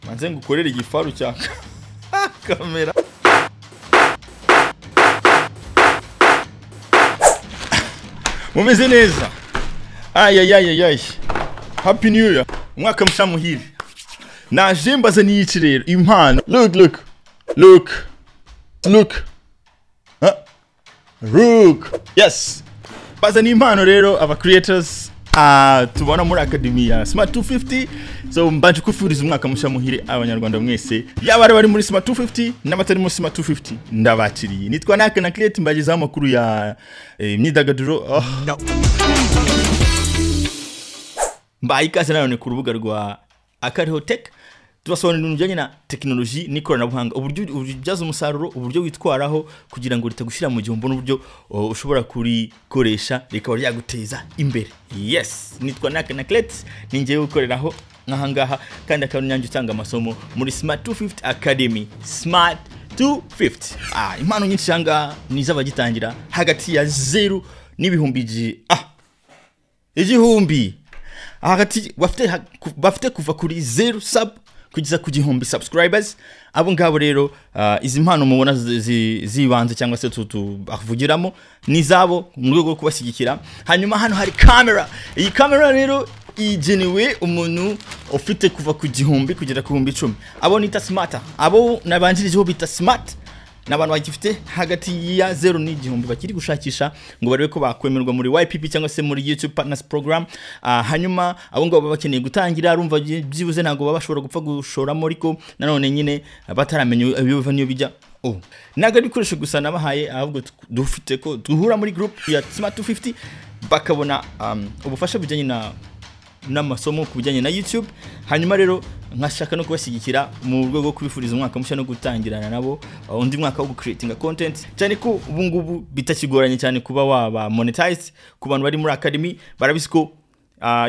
manze ngukorera igifaru cya kamera. Mumeze neza. Ay. Happy New Year. Umwaka mushya muhire. Naje mbaza n'iki rero impano. Look. Yes. Baza n'impano rero aba creators tubona muri academy ya Smart 250. So mbanje kufuriza umwaka mushya muhire abanyarwanda mwese. Yaba bari muri Smart 250 n'abatari muri Smart 250 ndabakiriye. Nitwa na create mbagiza amakuru ya imyidagaduro. No. Mbaye ikaze nanone ku rubuga rwa Akariho Tech. Tubasobanurira ibintu bijyanye na technology n'ikoranabuhanga, uburyo ubyaza umusaruro, uburyo witwaraho kugira ngo ritagushira mu gihombo n'uburyo ushobora kurikoresha rikaba ryaguteza imbere. Yes, nitwa na create ningiye gukoreraho nkahangaha kandi akanyange utanga amasomo muri Smart 250 Academy. Smart 250. Impano nyinshi cyanga nizabagitangira hagati ya 0 n'ibihumbi igihumbi. Hagati bafite kuva kuri 0 sub kugeza ku gihumbi subscribers. Abo ngabo rero izi mpano mubona zibanze cyangwa se tuvugiramo nizabo mu rwego rwo kubashyigikira. Hanyuma hano hari camera. Iyi camera rero igenewe umuntu ufite kuva ku gihumbi kugera ku 10,000. Abo nita smart. Abo nabanjirijeho bita smart. N'abantu bagifite hagati ya 0 n'igihumbi bakiri gushakisha ngo barebe ko bakwemerwa muri YPP cyangwa se muri YouTube Partners Program. Hanyuma abo ngabo bakeneye gutangira arumva byibuze ntago babashobora gupfa gushoramo ariko nanone nyine bataramenya ibiva niyo bijya. Naga bikoresho gusa nabahaye ahubwo dufite ko duhura muri group ya Smart 250 bakabona ubufasha bujyanye n'amasomo ku bijyanye na YouTube. Hanyuma rero nkashaka no kubashyigikira mu rwego rwo kubifuriza umwaka mushya no gutangirana nabo undi mwaka wo creating content, cyane ko ubu ngubu bitakigoranye cyane kuba waba monetize. Ku bantu bari muri academy barabisiko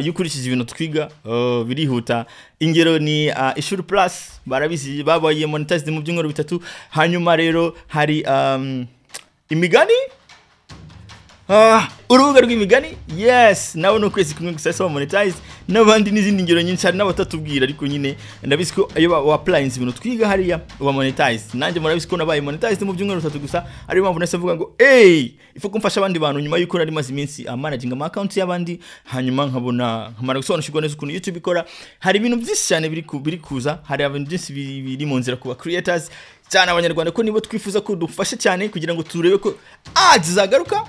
yukurikije ibintu twiga birihuta. Ingero ni ishuri plus barabizi babaye monetize mu by'ingoro bitatu. Hanyuma rero hari imigani urubuga rw'imigani. Yes, nawe no kwezi kumwe gusa so monetize n'abandi n'izindi ngero nyinshi cyane n'abatatubwira ariko nyine ndabisiko ayo wa appliance ibintu twiga hariya wa monetize. Nanjye murabisiko nabaye monetize mu by'ingoro bitatu gusa. Ari mpamvu nase mvuga ngo ifu kumfasha abandi bantu nyuma yuko nari maze iminsi managing ama account y'abandi. Hanyuma nkabona nkamara gusobanukirwa neza ukuntu YouTube ikora. Hari ibintu byinshi cyane biri kuza. Hari abantu byinshi biri mu nzira kuba creators cyane abanyarwanda ko nibo twifuza ko dufashe cyane kugira ngo turebe ko zizagaruka.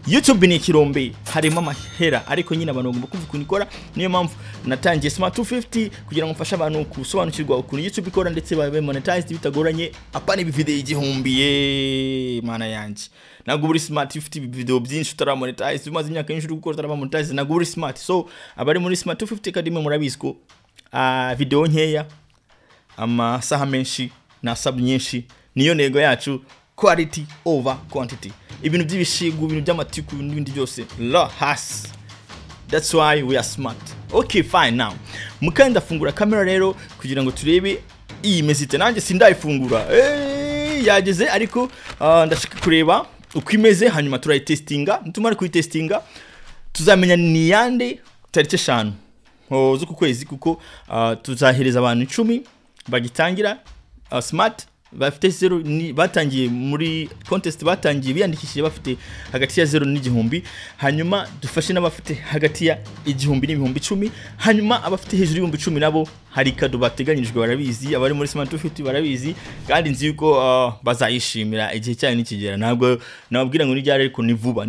YouTube ni ikirombe harimo amahera ariko nyine abantu bagomba kumva ukuntu ikora. Niyo mpamvu natangiye Smart 250 kugira ngo mfashe abantu gusobanukirwa ukuntu YouTube ikora ndetse babe monetized bitagoranye. Apana ibi video igihumbi mana yanjye. Nago buri Smart 250 video byinshi utara monetize bimaze imyaka nyinshi gukora utara monetize. Nago buri Smart. So abari muri Smart 250 Academy murabisiko video nkeya amasaha menshi na sub nyinshi. Niyo nego yacu, quality over quantity. Ibintu by'ibishigu, ibintu by'amatiku n'ibindi byose has. That's why we are smart. Okay, fine. Now mukanda fungura camera rero kugira ngo turebe iyi mezite. Nanjye sindayifungura yageze ariko ndashaka kureba uko imeze. Hanyuma turayitestinga. Nitumara kuyitestinga tuzamenya ni yande tariki 5 z'uku kwezi kuko tuzahereza abantu 10 bagitangira smart bafite 0 batangiye muri contest. Batangiye biyandikishije bafite hagati ya 0 n'igihumbi. Hanyuma dufashe n'abafite hagati ya igihumbi n'ibihumbi 10. Hanyuma abafite hejuru y'ibihumbi 10 nabo hari kado bateganyijwe barabizi. Abari muri Smart 250 barabizi kandi nzi yuko bazayishimira igihe cyane nikigera. Ntabwo nababwira ngo nijyare ariko ni vuba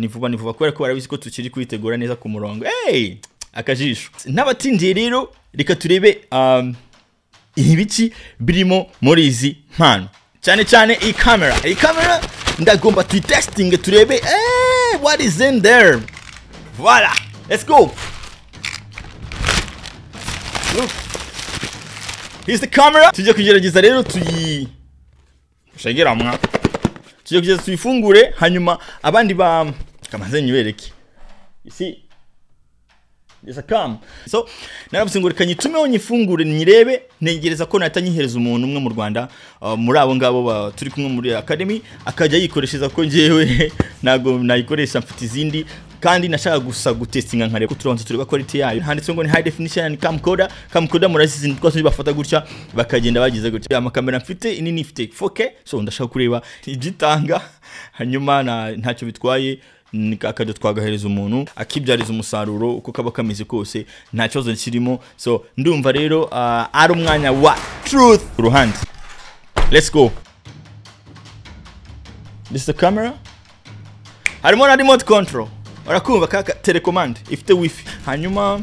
kubera ko barabizi ko tukiri kwitegura neza ku murongo. Akajisho n'abatindiye rero reka turebe ibiki birimo muri izi mpano. Cyane iyi camera ndagomba tuyitesting turebe what is in there. Voila, let's go. Look, here's the camera. Tujye kugerageza rero tuyigeramwa tujye kugeza tuyifungure. Hanyuma abandi kamaze nyibereke. You see, yes, come. So narabusingurikanye tumeho nyifungure nyirebe ntegereza ko natanyihereza umuntu umwe mu Rwanda muri abo ngabo turi kumwe muri academy akajya yikoresheza ko ngewe nago nayikoresha mfite izindi kandi nashaka gusa gutestinga nkareba ko turonse tureba quality yayo. Handitse ngo ni high definition and camcorder murazizi twose bafata gutya bakagenda bagize gutya. Amakamera mfite inini ifite 4K, so ndashaka kureba ibyitanga, hanyuma ntacyo bitwaye akajya twagahereza umuntu akibyariza umusaruro uko kaba kameze kose, nta kibazo kirimo. So ndumva rero ari umwanya wa truth ruhande. Let's go. This is the camera. Harimo na remote control. Urakumva kaka telecommand ifite wifi. Hanyuma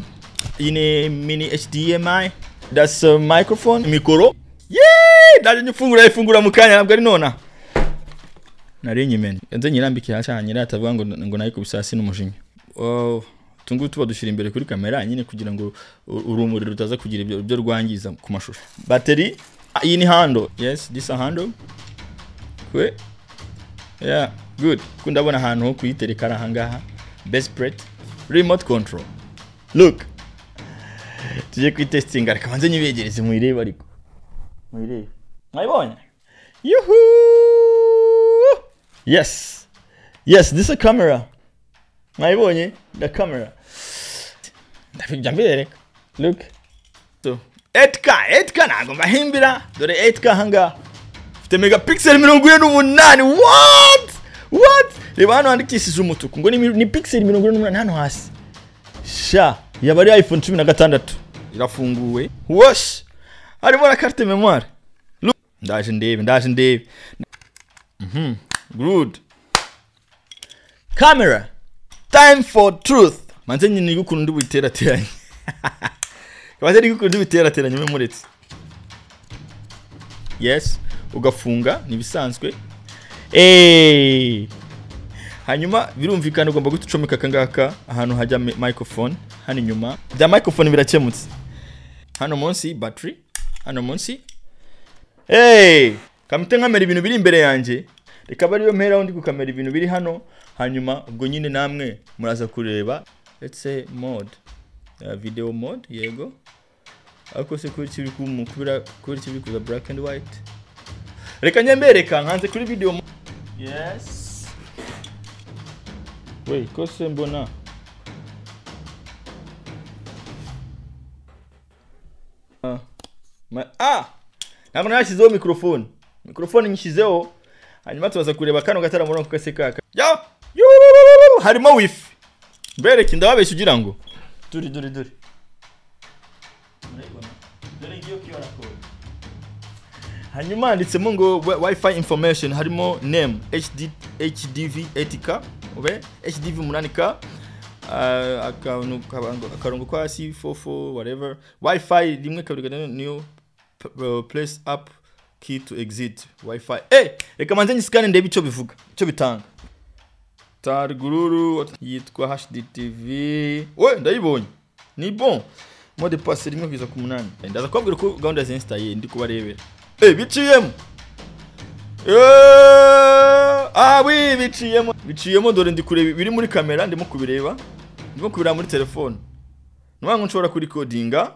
ine mini HDMI. That's a microphone, mikoro. Ndaje nyifungura mu kanya ntabwo ari nona. Nari nyimene. Nze nyirambike hasi nyira atavuga ngo nayo kubisasi n'umujinya. Tungu tuba dushira imbere kuri kamera nyine kugira ngo urumuri rutaza kugira ibyo rwangiza ku mashusho. Battery iyi ni handle. Yes, this a handle. Kwe. Yeah, good. Kundabona ahantu ho kuyitereka ahangaha. Best plate, remote control. Look. Tuje kwitestinga ariko banze nyibegereze muireba ariko. Muireba. Mwayibonye? Yuhu! Yes. Yes, this is a camera. Mwayibonye? The camera. Ndafijambere. Look. So, 8K nago mahimbira. Dore 8K hanga. Fite megapixel 48. What? Reba hano handikishije umutuku ngo ni pixel 48 hano hasi. Sha, yabari iPhone 16 irafunguwe. Wash. Harimo na carte memoire. Look, ndaje ndebe. Good. Camera. Time for truth. Manze nyine gukundu ndubiterateranye. Kabaze gukundu ndubiterateranye memoretse. Yes, ugafunga nibisanzwe. Hanyuma birumvikana ugomba gutucomeka kangaka ahantu hajya microphone hano inyuma. Bya microphone birakemutse. Hano munsi battery, hano munsi. Kamite nkamera ibintu biri imbere yanjye. Reka bari yo mpera undi gukamera ibintu biri hano, hanyuma ubwo nyine namwe muraza kureba. Let's say mode. Video mode, yego. Ako se kuri kiri kuza black and white. Reka nyembereka nkanze kuri video mode. Yes. Wait, kose mbona. Ntabwo nashyizeho microphone. Microphone nyishyizeho. Hanyuma tubaza kureba kano gatara muri kase kaka. Harimo wifi. Mbereke ndababeshya ugira ngo. Duri. Dore ngiyo kiyora code. Hanyuma handitsemo ngo Wi-Fi information, harimo name HDV 80K, HDV 8K, akarongo kwa C44 whatever. Wi-Fi rimwe kabiri new place up key to exit Wi-Fi. Reka manze nyisikane ndebe icyo bivuga, icyo bitanga. Targururu yitwa HDTV. Ndayibonye. Ni bon. Mode passe rimwe kwiza ku 8. Ndaza kubabwira ko gahunda zinstaye ndi kubarebera. Biciyemo. Biciyemo dore ndi kureba biri muri kamera, ndimo kubireba. Ndimo kubira muri telefone. Nwango nshobora kuri codinga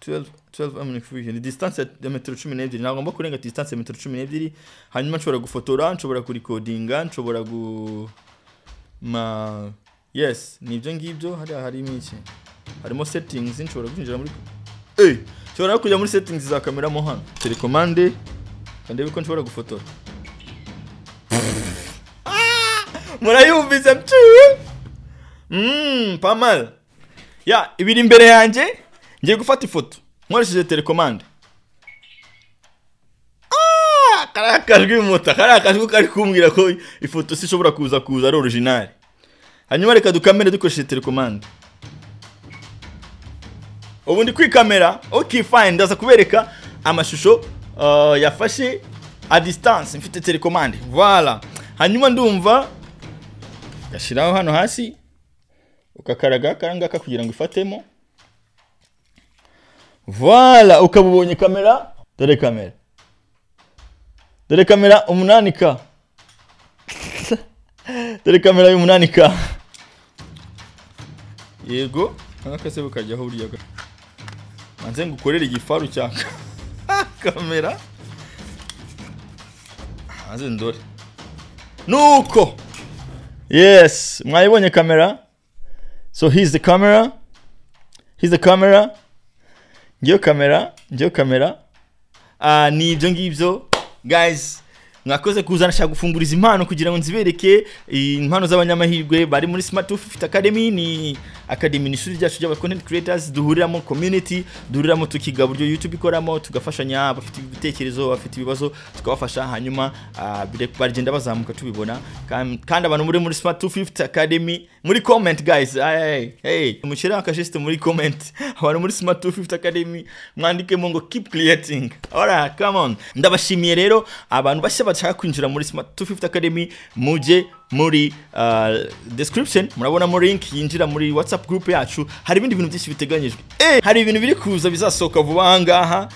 12 amplification. Distance ya metero 12, nagomba kurenga distance ya metero 12. Hanyuma nshobora gufotora, nshobora kuri codinga, nshobora yes, nibyo ngibyo. Harimo iki? Harimo settings, nshobora kwinjira muri nshobora kujya muri settings za kamera mo hano. Telecommande kandi biko nshobora gufotora. Murayumvise mtu? Pamal. Ibiri imbere yanjye ngiye gufata ifoto. Nkoresheje telecommande. Karakajwe muta, karakajwe kari kumbwira ko ifoto sishobora kuza ari original. Hanyuma reka dukamera dukoresheje telecommande. Ubundi kuri kamera, okay fine, ndaza kubereka amashusho yafashe a distance mfite telecommande. Voilà. Hanyuma ndumva gashiraho hano hasi ukakaraga karangaka kugira ngo ifatemo. Voilà, ukabubonye kamera. Dore kamera 8K. Dore kamera ya 8K. Yego, nkakase bukajyaho buriya. Manze ngukorera igifaru cyaka. Kamera. Hanze ndore. Nuko. Yes, mwayibonye kamera. So here's the camera. Ngiye kamera. Ni ibyo ngibyo guys. Mwakoze kuzana shaka gufunguriza impano kugira ngo nzibereke impano z'abanyamahirwe bari muri Smart 250 Academy. Ni academy ni ishuri ryacu ry'aba content creators duhuriramo community, duhuriramo tukiga buryo YouTube ikoramo, tugafashanya abafite ibitekerezo, abafite ibibazo tukabafasha, hanyuma baragenda bazamuka tubibona. Kandi abantu muri Smart 250 Academy muri comment guys, hey mushira akajeste muri comment, abantu muri Smart 250 Academy mwandike ngo keep creating. Alright, come on. Ndabashimiye rero abantu bashya bashaka kwinjira muri Smart 250 Academy, muje muri description murabona mo link yinjira muri WhatsApp group yacu. Hari ibindi bintu byinshi biteganyijwe, hari ibintu biri kuza bizasoka vuba ahangaha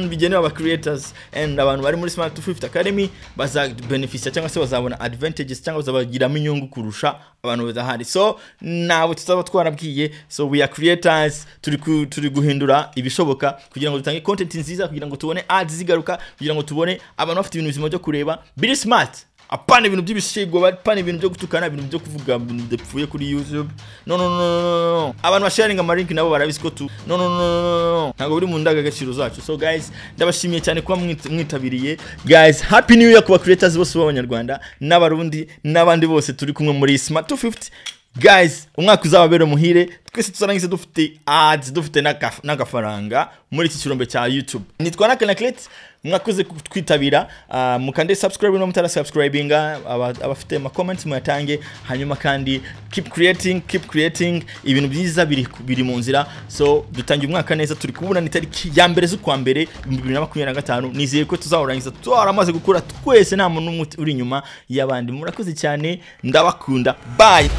bigenewe aba creators, and abantu bari muri Smart 250 Academy baza beneficia cyangwa se bazabona advantages cyangwa bazabagiramo inyungu kurusha abantu bazahari. So nawe tutaba twarabwiye, so we are creators, turi guhindura ibishoboka kugira ngo dutange content nziza, kugira ngo tubone ads zigaruka, kugira ngo tubone abantu bafite ibintu bizima byo kureba biri smart. Apana ibintu by'ibishigwa, apana ibintu byo gutukana, ibintu byo kuvuga ibintu bidapfuye kuri YouTube. No. Abantu basharinga ama-link nabo barabisiko tu. No. Ntago buri mu ndagagaciro zacu. So guys, ndabashimiye cyane kuba mwitabiriye. Guys, happy new year kuba creators bose b'Abanyarwanda n'Abarundi n'abandi bose turi kumwe muri Smart 250. Guys, umwaka uzababere muhire, twese tuzarangize dufite ads, dufite n'agafaranga muri iki kirombe cya YouTube. Nitwa nakenera, mwakoze kwitabira, mukande subscribe no mutara subscribinga, abafite ama comments muyatange, hanyuma kandi keep creating ibintu byiza biri mu nzira. So dutangiye umwaka neza, turi kubona ni tariki ya mbere z'ukwa mbere 2025. Nizeye ko tuzarangiza twaramaze gukora twese, nta muntu uri inyuma y'abandi. Murakoze cyane, ndabakunda, bye.